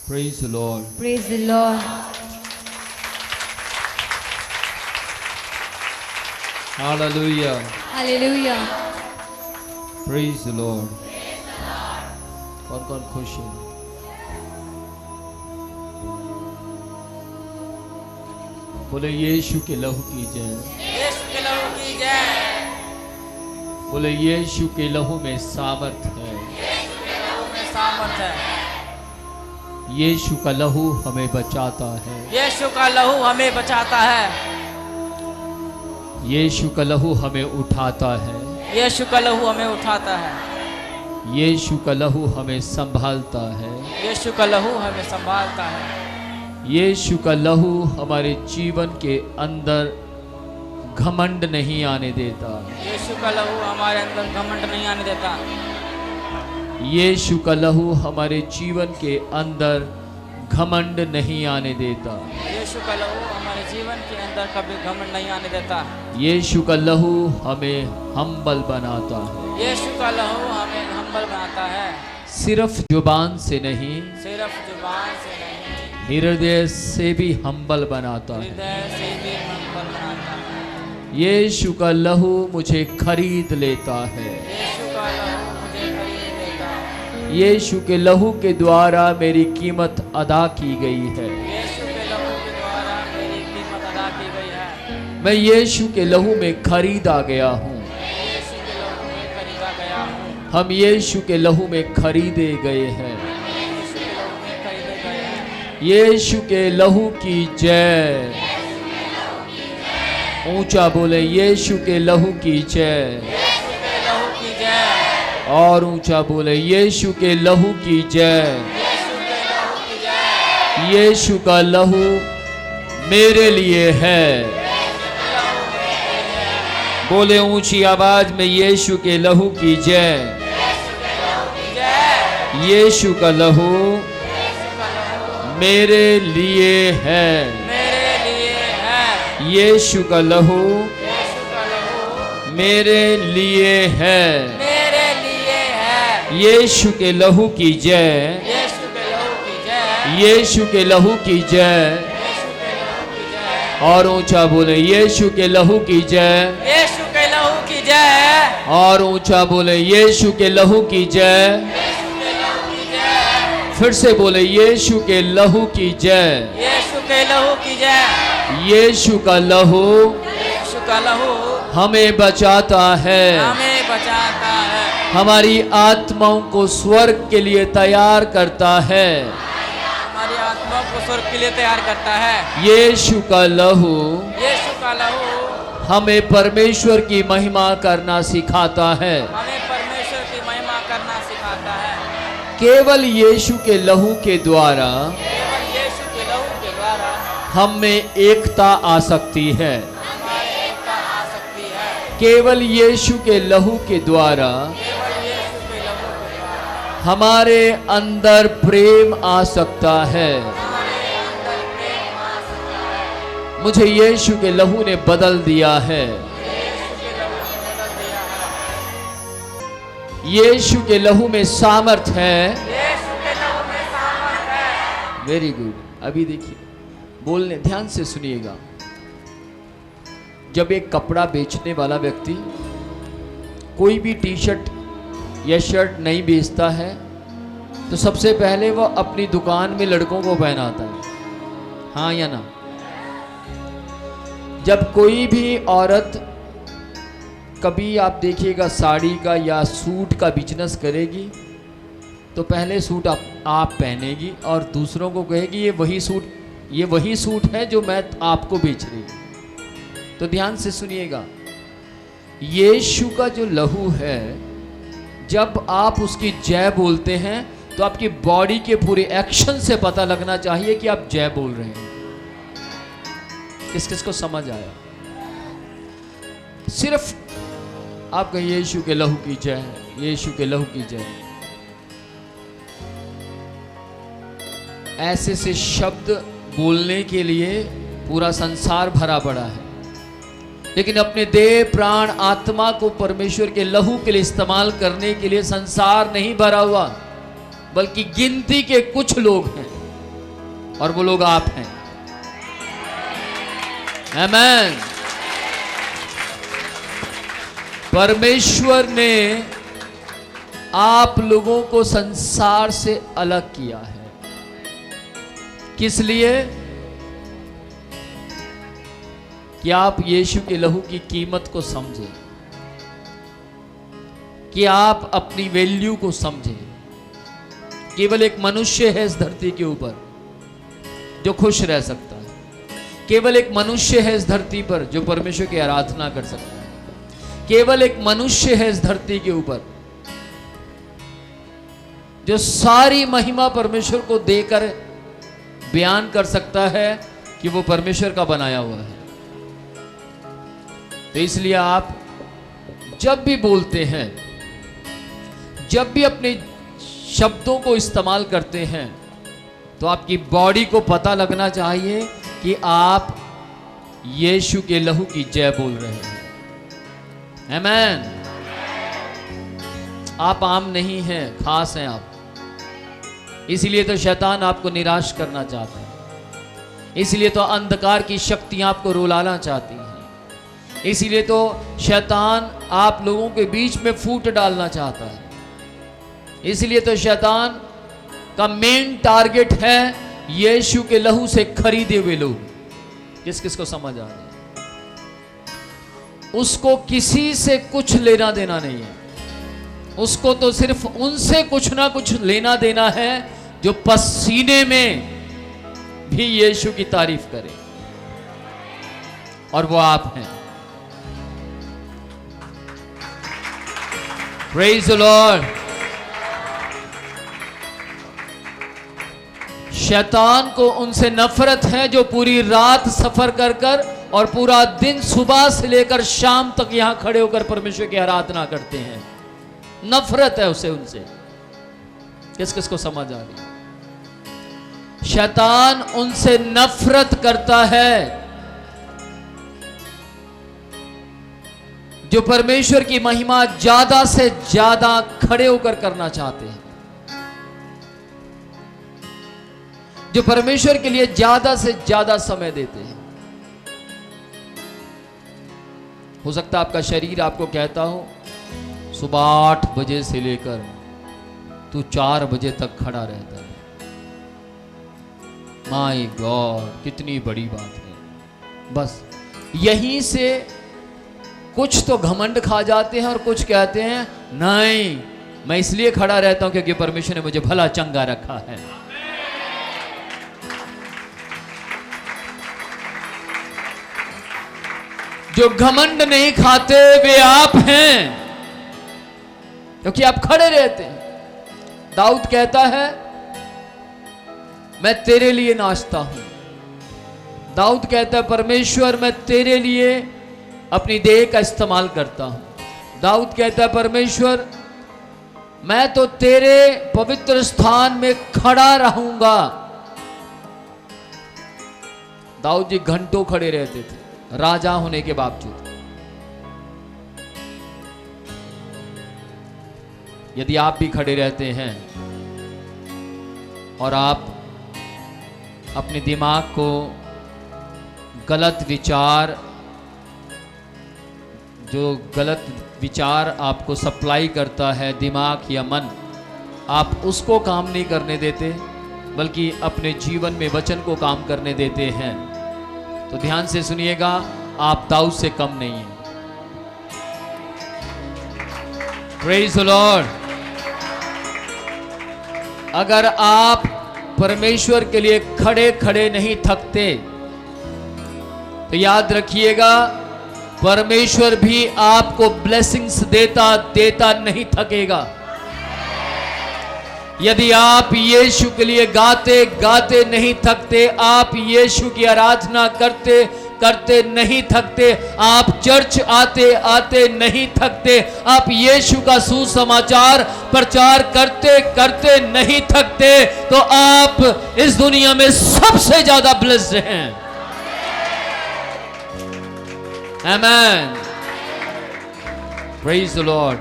Praise the Lord. Praise the Lord. Hallelujah. Hallelujah. Praise the Lord. कौन खुश है? बोले यीशु के लहू की जय। यीशु के लहू की जय। बोले यीशु के लहू में सामर्थ है। यीशु के लहू में सामर्थ है। यीशु का लहू हमें बचाता है। यीशु का लहू हमें बचाता है। यीशु का लहू हमें उठाता है। यीशु का लहू हमें उठाता है। यीशु का लहू हमें संभालता है। यीशु का लहू हमें संभालता है। यीशु का लहू हमारे जीवन के अंदर घमंड नहीं आने देता। यीशु का लहू हमारे अंदर घमंड नहीं आने देता। यीशु का लहू हमारे जीवन के अंदर घमंड नहीं आने देता। यीशु का लहू हमारे जीवन के अंदर कभी घमंड नहीं आने देता। यीशु का लहू हमें हम्बल बनाता है। यीशु का लहू हमें हम्बल बनाता है। सिर्फ जुबान से नहीं, सिर्फ जुबान से नहीं, हृदय से भी हम्बल बनाता है। हृदय से भी हम्बल बनाता है। यीशु का लहू मुझे खरीद लेता है। यीशु का लहू मुझे खरीद लेता है। यीशु के लहू के द्वारा मेरी कीमत अदा की गई है। यीशु के लहू के द्वारा मेरी कीमत अदा की गई है। मैं यीशु के लहू में खरीदा गया हूँ। यीशु के लहू में खरीदा गया हूँ। हम यीशु के लहू में खरीदे गए हैं। यीशु के लहू में खरीदे गए हैं। यीशु के लहू की जय। ऊंचा बोले यीशु के लहू की जय। यीशु के लहू की जय। और ऊंचा बोले यीशु के लहू की जय। यीशु के लहू की जय। यीशु का लहू मेरे लिए है। बोले ऊंची आवाज में यीशु के लहू की जय। यीशु के लहू की जय। यीशु का लहू यीशु का लहू मेरे लिए है। मेरे लिए है। यीशु का लहू यीशु का लहू मेरे लिए है। मेरे लिए है। यीशु के लहू की जय। यीशु के लहू की जय। यीशु के लहू की जय। यीशु के लहू की जय। और ऊंचा बोले यीशु के लहू की जय। यीशु के लहू की जय। और ऊंचा बोले यीशु के लहू की जय। यीशु के लहू की जय। फिर से बोले यीशु के लहू की जय। यीशु के लहू की जय। यीशु का लहू यीशु का लहू हमें बचाता है। हमें बचाता है। हमारी आत्माओं को स्वर्ग के लिए तैयार करता है। हमारी आत्मा को स्वर्ग के लिए तैयार करता है। यीशु का लहू यीशु का लहू हमें परमेश्वर की महिमा करना सिखाता है। हमें परमेश्वर की महिमा करना सिखाता है। केवल यीशु के लहू के द्वारा केवल यीशु के लहू के द्वारा हम में एकता आ सकती है। हमारे एकता आ सकती है। केवल यीशु के लहू के द्वारा केवल यीशु के लहू के द्वारा हमारे अंदर प्रेम आ सकता है। हमारे अंदर प्रेम आ सकता है। मुझे यीशु के लहू ने बदल दिया है। यीशु के लहू ने बदल दिया है। यीशु के लहू में सामर्थ है। यीशु के लहू में सामर्थ है। Very good. अभी देखिए, बोलने ध्यान से सुनिएगा। जब एक कपड़ा बेचने वाला व्यक्ति कोई भी टी शर्ट या शर्ट नहीं बेचता है तो सबसे पहले वो अपनी दुकान में लड़कों को पहनाता है। हाँ या ना? जब कोई भी औरत कभी आप देखिएगा साड़ी का या सूट का बिजनेस करेगी तो पहले सूट आप पहनेगी और दूसरों को कहेगी ये वही सूट है जो मैं आपको बेच रही हूँ। तो ध्यान से सुनिएगा, यीशु का जो लहू है, जब आप उसकी जय बोलते हैं तो आपकी बॉडी के पूरे एक्शन से पता लगना चाहिए कि आप जय बोल रहे हैं। किस किस को समझ आया? सिर्फ आप कहें यीशु के लहू की जय, यीशु के लहू की जय। ऐसे से शब्द बोलने के लिए पूरा संसार भरा पड़ा है, लेकिन अपने देह प्राण आत्मा को परमेश्वर के लहू के लिए इस्तेमाल करने के लिए संसार नहीं भरा हुआ, बल्कि गिनती के कुछ लोग हैं और वो लोग आप हैं। आमीन। परमेश्वर ने आप लोगों को संसार से अलग किया है। किस लिए? कि आप यीशु के लहू की कीमत को समझें, कि आप अपनी वैल्यू को समझें। केवल एक मनुष्य है इस धरती के ऊपर जो खुश रह सकता है। केवल एक मनुष्य है इस धरती पर जो परमेश्वर की आराधना कर सकता है। केवल एक मनुष्य है इस धरती के ऊपर जो सारी महिमा परमेश्वर को देकर बयान कर सकता है कि वो परमेश्वर का बनाया हुआ है। तो इसलिए आप जब भी बोलते हैं, जब भी अपने शब्दों को इस्तेमाल करते हैं, तो आपकी बॉडी को पता लगना चाहिए कि आप यीशु के लहू की जय बोल रहे हैं। आमीन। आप आम नहीं हैं, खास हैं आप। इसलिए तो शैतान आपको निराश करना चाहता है। इसलिए तो अंधकार की शक्तियां आपको रुलाना चाहती हैं। इसीलिए तो शैतान आप लोगों के बीच में फूट डालना चाहता है। इसलिए तो शैतान का मेन टारगेट है यीशु के लहू से खरीदे हुए लोग। किस किस को समझ आ रहा है? उसको किसी से कुछ लेना देना नहीं है। उसको तो सिर्फ उनसे कुछ ना कुछ लेना देना है जो पसीने में भी यीशु की तारीफ करे, और वो आप हैं। Praise the Lord. शैतान को उनसे नफरत है जो पूरी रात सफर कर कर और पूरा दिन सुबह से लेकर शाम तक यहां खड़े होकर परमेश्वर की आराधना करते हैं। नफरत है उसे उनसे। किस किस को समझ आ रही है? शैतान उनसे नफरत करता है जो परमेश्वर की महिमा ज्यादा से ज्यादा खड़े होकर करना चाहते हैं, जो परमेश्वर के लिए ज्यादा से ज्यादा समय देते हैं। हो सकता है आपका शरीर आपको कहता हो सुबह 8 बजे से लेकर तू 4 बजे तक खड़ा रहता है। माय गॉड, कितनी बड़ी बात है। बस यहीं से कुछ तो घमंड खा जाते हैं और कुछ कहते हैं नहीं, मैं इसलिए खड़ा रहता हूं क्योंकि परमेश्वर ने मुझे भला चंगा रखा है। जो घमंड नहीं खाते वे आप हैं, क्योंकि आप खड़े रहते हैं। दाऊद कहता है मैं तेरे लिए नाचता हूं। दाऊद कहता है परमेश्वर मैं तेरे लिए अपनी देह का इस्तेमाल करता हूं। दाऊद कहता है परमेश्वर मैं तो तेरे पवित्र स्थान में खड़ा रहूंगा। दाऊद जी घंटों खड़े रहते थे राजा होने के बावजूद। यदि आप भी खड़े रहते हैं और आप अपने दिमाग को गलत विचार, जो गलत विचार आपको सप्लाई करता है दिमाग या मन, आप उसको काम नहीं करने देते बल्कि अपने जीवन में वचन को काम करने देते हैं, तो ध्यान से सुनिएगा, आप दाऊद से कम नहीं हैं। Praise the Lord. अगर आप परमेश्वर के लिए खड़े खड़े नहीं थकते तो याद रखिएगा परमेश्वर भी आपको ब्लेसिंग्स देता देता नहीं थकेगा। यदि आप यीशु के लिए गाते गाते नहीं थकते, आप यीशु की आराधना करते करते नहीं थकते, आप चर्च आते आते नहीं थकते, आप यीशु का सुसमाचार प्रचार करते करते नहीं थकते, तो आप इस दुनिया में सबसे ज्यादा ब्लेस्ड हैं। आमेन। Praise the Lord.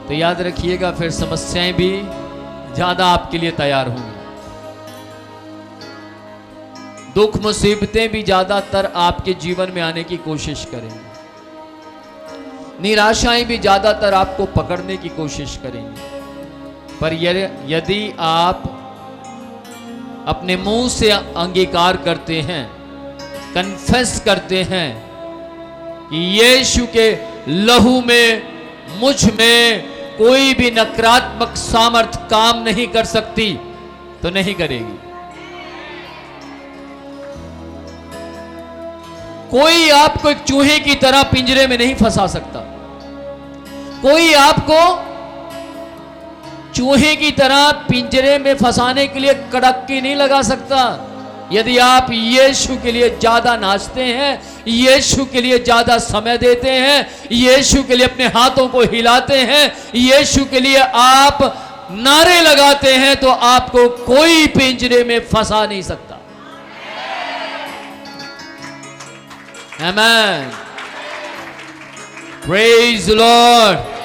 तो याद रखिएगा फिर समस्याएं भी ज्यादा आपके लिए तैयार होंगे। दुख मुसीबतें भी ज्यादातर आपके जीवन में आने की कोशिश करेंगे, निराशाएं भी ज्यादातर आपको पकड़ने की कोशिश करेंगी। पर यदि आप अपने मुंह से अंगीकार करते हैं, कन्फेस करते हैं कि यीशु के लहू में, मुझ में कोई भी नकारात्मक सामर्थ काम नहीं कर सकती, तो नहीं करेगी। कोई आपको एक चूहे की तरह पिंजरे में नहीं फंसा सकता। कोई आपको चूहे की तरह पिंजरे में फंसाने के लिए कड़की नहीं लगा सकता। यदि आप यीशु के लिए ज्यादा नाचते हैं, यीशु के लिए ज्यादा समय देते हैं, यीशु के लिए अपने हाथों को हिलाते हैं, यीशु के लिए आप नारे लगाते हैं, तो आपको कोई पिंजरे में फंसा नहीं सकता। आमेन। Praise the Lord.